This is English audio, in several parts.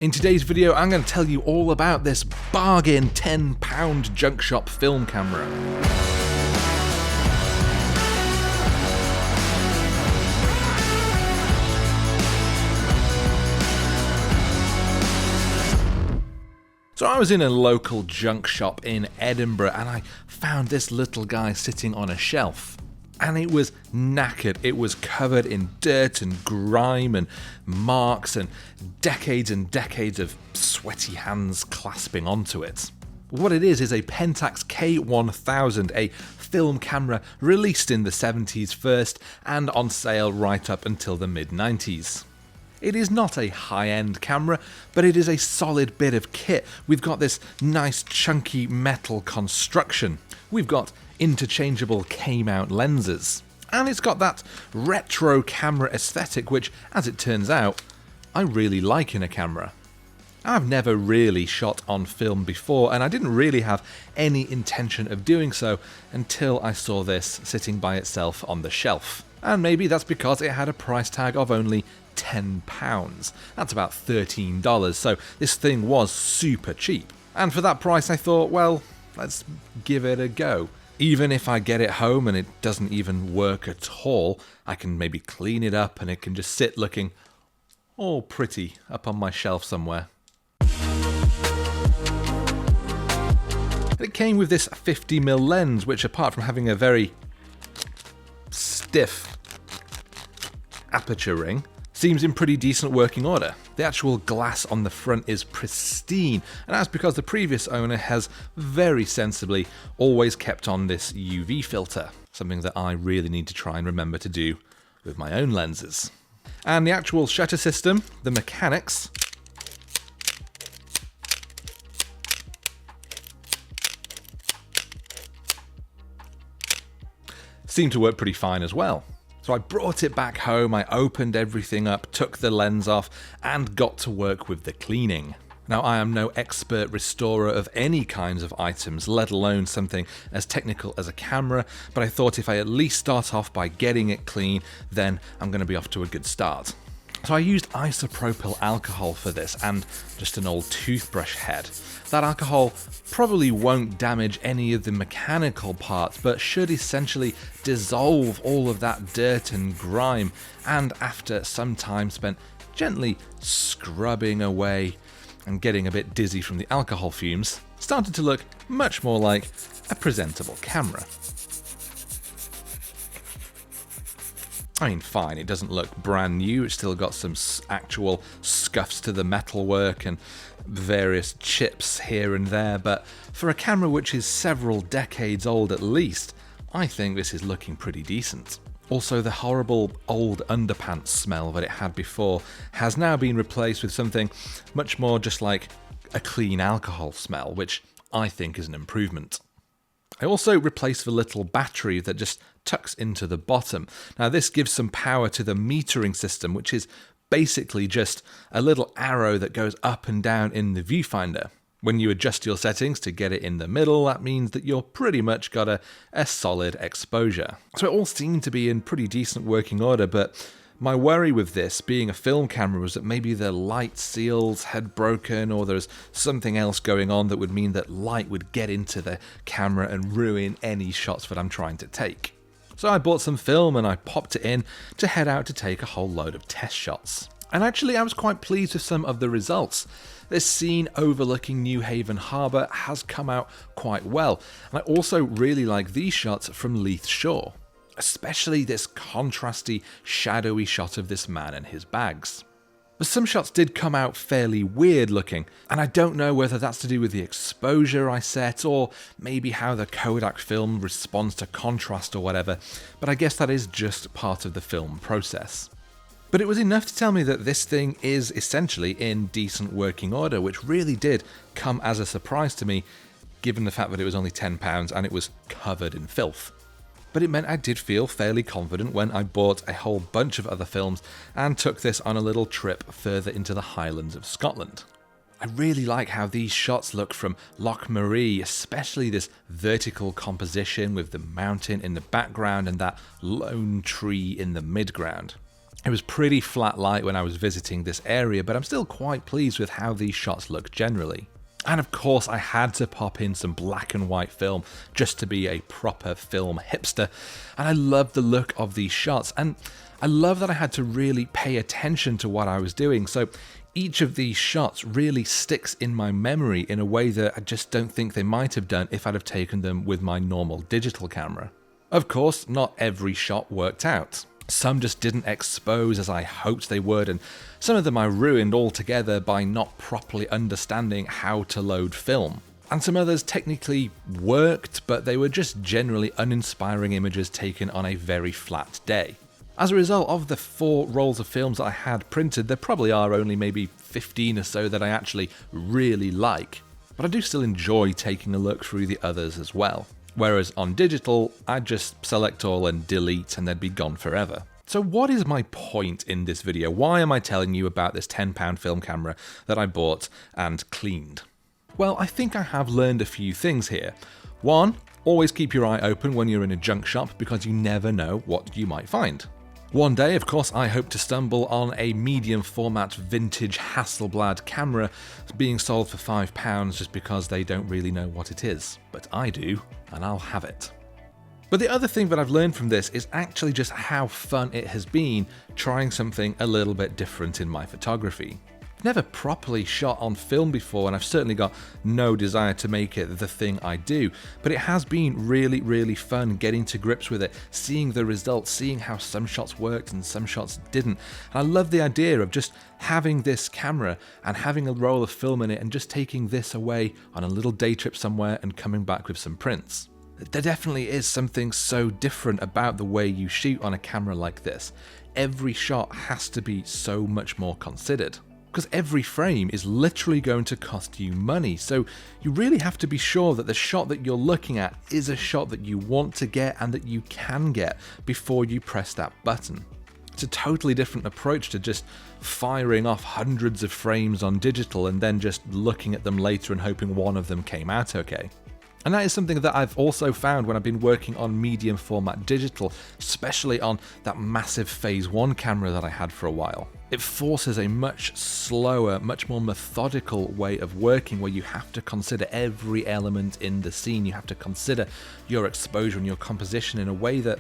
In today's video, I'm going to tell you all about this bargain £10 junk shop film camera. So I was in a local junk shop in Edinburgh and I found this little guy sitting on a shelf. And it was knackered. It was covered in dirt and grime and marks and decades of sweaty hands clasping onto it. What it is a Pentax K1000, a film camera released in the 70s first and on sale right up until the mid-90s. It is not a high-end camera, but it is a solid bit of kit. We've got this nice chunky metal construction. We've got interchangeable K-mount lenses. And it's got that retro camera aesthetic, which, as it turns out, I really like in a camera. I've never really shot on film before, and I didn't really have any intention of doing so until I saw this sitting by itself on the shelf. And maybe that's because it had a price tag of only £10. That's about $13, so this thing was super cheap. And for that price I thought, well, let's give it a go. Even if I get it home and it doesn't even work at all, I can maybe clean it up and it can just sit looking all pretty up on my shelf somewhere. It came with this 50mm lens, which apart from having a very stiff aperture ring, seems in pretty decent working order. The actual glass on the front is pristine, and that's because the previous owner has very sensibly always kept on this UV filter, something that I really need to try and remember to do with my own lenses. And the actual shutter system, the mechanics, seem to work pretty fine as well. So I brought it back home, I opened everything up, took the lens off, and got to work with the cleaning. Now, I am no expert restorer of any kinds of items, let alone something as technical as a camera, but I thought if I at least start off by getting it clean, then I'm going to be off to a good start. So I used isopropyl alcohol for this, and just an old toothbrush head. That alcohol probably won't damage any of the mechanical parts, but should essentially dissolve all of that dirt and grime, and after some time spent gently scrubbing away and getting a bit dizzy from the alcohol fumes, started to look much more like a presentable camera. I mean, fine, it doesn't look brand new, it's still got some actual scuffs to the metalwork and various chips here and there, but for a camera which is several decades old at least, I think this is looking pretty decent. Also, the horrible old underpants smell that it had before has now been replaced with something much more just like a clean alcohol smell, which I think is an improvement. I also replaced the little battery that just tucks into the bottom. Now this gives some power to the metering system, which is basically just a little arrow that goes up and down in the viewfinder. When you adjust your settings to get it in the middle, that means that you're pretty much got a solid exposure. So it all seemed to be in pretty decent working order, but my worry with this being a film camera was that maybe the light seals had broken, or there's something else going on that would mean that light would get into the camera and ruin any shots that I'm trying to take. So I bought some film and I popped it in to head out to take a whole load of test shots. And actually I was quite pleased with some of the results. This scene overlooking Newhaven Harbour has come out quite well, and I also really like these shots from Leith Shore. Especially this contrasty, shadowy shot of this man and his bags. But some shots did come out fairly weird looking, and I don't know whether that's to do with the exposure I set, or maybe how the Kodak film responds to contrast or whatever, but I guess that is just part of the film process. But it was enough to tell me that this thing is essentially in decent working order, which really did come as a surprise to me, given the fact that it was only £10 and it was covered in filth. But it meant I did feel fairly confident when I bought a whole bunch of other films and took this on a little trip further into the Highlands of Scotland. I really like how these shots look from Loch Maree, especially this vertical composition with the mountain in the background and that lone tree in the midground. It was pretty flat light when I was visiting this area, but I'm still quite pleased with how these shots look generally. And of course I had to pop in some black and white film just to be a proper film hipster, and I love the look of these shots, and I love that I had to really pay attention to what I was doing, so each of these shots really sticks in my memory in a way that I just don't think they might have done if I'd have taken them with my normal digital camera. Of course, not every shot worked out. Some just didn't expose as I hoped they would, and some of them I ruined altogether by not properly understanding how to load film. And some others technically worked, but they were just generally uninspiring images taken on a very flat day. As a result of the 4 rolls of films that I had printed, there probably are only maybe 15 or so that I actually really like, but I do still enjoy taking a look through the others as well. Whereas on digital, I'd just select all and delete and they'd be gone forever. So what is my point in this video? Why am I telling you about this £10 film camera that I bought and cleaned? Well, I think I have learned a few things here. 1, always keep your eye open when you're in a junk shop because you never know what you might find. One day, of course, I hope to stumble on a medium format vintage Hasselblad camera being sold for £5 just because they don't really know what it is. But I do, and I'll have it. But the other thing that I've learned from this is actually just how fun it has been trying something a little bit different in my photography. I've never properly shot on film before, and I've certainly got no desire to make it the thing I do, but it has been really, really fun getting to grips with it, seeing the results, seeing how some shots worked and some shots didn't. And I love the idea of just having this camera and having a roll of film in it and just taking this away on a little day trip somewhere and coming back with some prints. There definitely is something so different about the way you shoot on a camera like this. Every shot has to be so much more considered, because every frame is literally going to cost you money, so you really have to be sure that the shot that you're looking at is a shot that you want to get and that you can get before you press that button. It's a totally different approach to just firing off hundreds of frames on digital and then just looking at them later and hoping one of them came out okay. And that is something that I've also found when I've been working on medium format digital, especially on that massive Phase 1 camera that I had for a while. It forces a much slower, much more methodical way of working where you have to consider every element in the scene. You have to consider your exposure and your composition in a way that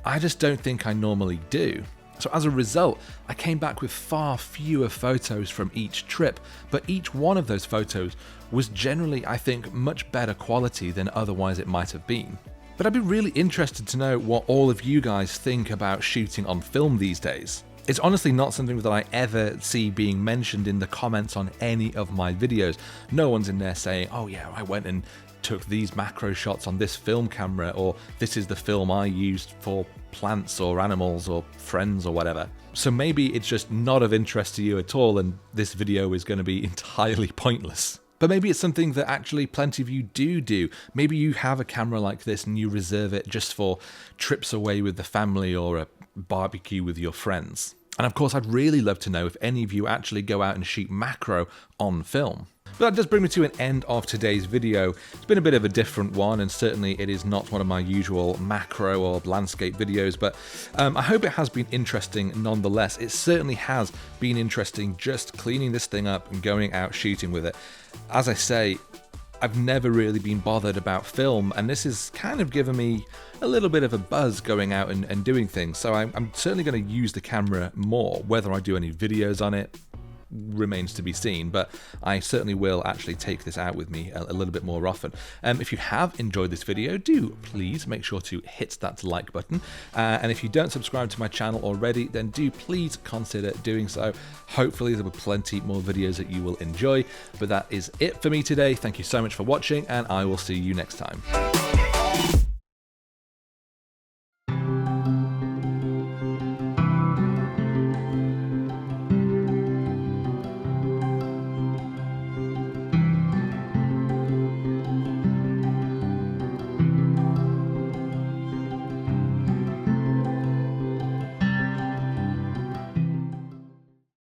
I just don't think I normally do. So as a result, I came back with far fewer photos from each trip, but each one of those photos was generally, I think, much better quality than otherwise it might have been. But I'd be really interested to know what all of you guys think about shooting on film these days. It's honestly not something that I ever see being mentioned in the comments on any of my videos. No one's in there saying, oh yeah, I went and took these macro shots on this film camera, or this is the film I used for plants or animals or friends or whatever. So maybe it's just not of interest to you at all and this video is going to be entirely pointless. But maybe it's something that actually plenty of you do. Maybe you have a camera like this and you reserve it just for trips away with the family or a barbecue with your friends. And of course, I'd really love to know if any of you actually go out and shoot macro on film. But that does bring me to an end of today's video. It's been a bit of a different one, and certainly it is not one of my usual macro or landscape videos, but I hope it has been interesting nonetheless. It certainly has been interesting just cleaning this thing up and going out shooting with it. As I say, I've never really been bothered about film, and this has kind of given me a little bit of a buzz going out and doing things, so I'm certainly going to use the camera more. Whether I do any videos on it remains to be seen, but I certainly will actually take this out with me a little bit more often. If you have enjoyed this video, do please make sure to hit that like button, and if you don't subscribe to my channel already, then do please consider doing so. Hopefully there will be plenty more videos that you will enjoy, but that is it for me today. Thank you so much for watching, and I will see you next time.